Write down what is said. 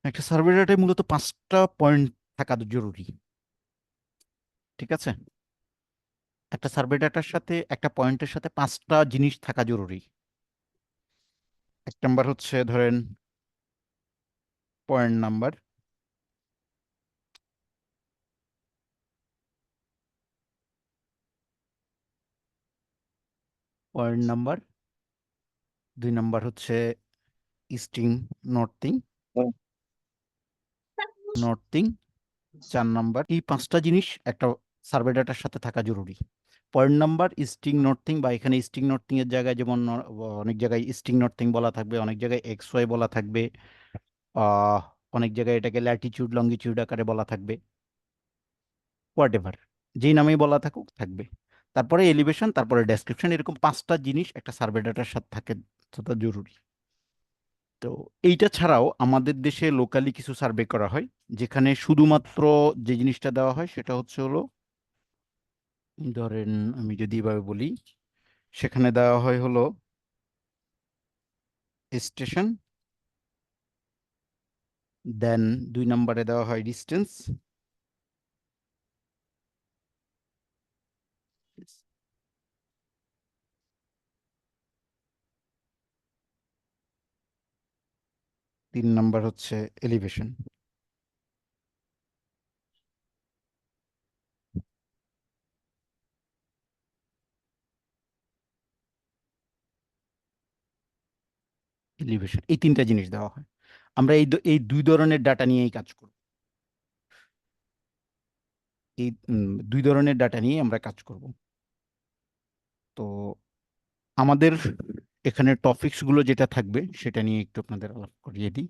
একটা সার্ভে ডাটায় মূলত 5টা পয়েন্ট থাকা জরুরি। ঠিক আছে, একটা সার্ভে ডাটার সাথে একটা পয়েন্টের সাথে 5টা জিনিস থাকা জরুরি। এক নাম্বার হচ্ছে ধরেন point number, point number 2 number হচ্ছে ইস্টিং নর্থিং, নর্থিং 4 নাম্বার। এই 5টা জিনিস একটা সার্ভে ডাটার সাথে থাকা জরুরি। পয়েন্ট নাম্বার, ইস্টিং নর্থিং, বা এখানে ইস্টিং নর্থিং এর জায়গায় যেমন অনেক জায়গায় ইস্টিং নর্থিং বলা থাকবে, অনেক জায়গায় এক্স ওয়াই বলা থাকবে, আহ অনেক জায়গায় এটাকে ল্যাটিটিউড লঙ্গিটিউড আকারে বলা থাকবে, হোয়াট এভার, যেই নামেই বলা থাকুক থাকবে। তারপরে এলিভেশন, তারপরে ডেসক্রিপশন, এরকম 5টা জিনিস একটা সার্ভে ডাটার সাথে থাকে, সেটা জরুরি। তো এইটা ছাড়াও আমাদের দেশে লোকালি কিছু সার্ভে করা হয়, যেখানে শুধুমাত্র যে জিনিসটা দেওয়া হয় সেটা হচ্ছে হলো, ধরেন আমি যদি এভাবে বলি, সেখানে দেওয়া হয় হলো স্টেশন, দেন 2 নম্বরে দেওয়া হয় ডিস্টেন্স, 3 নম্বর হচ্ছে এলিভেশন। এলিভেশন, এই 3টা জিনিস দেওয়া হয়। আমরা এই 2 ধরনের ডাটা নিয়েই কাজ করব। এই 2 ধরনের ডাটা নিয়ে আমরা কাজ করব। তো আমাদের এখানে টপিকস গুলো যেটা থাকবে সেটা নিয়ে একটু আপনাদের আলাপ করিয়ে দিই।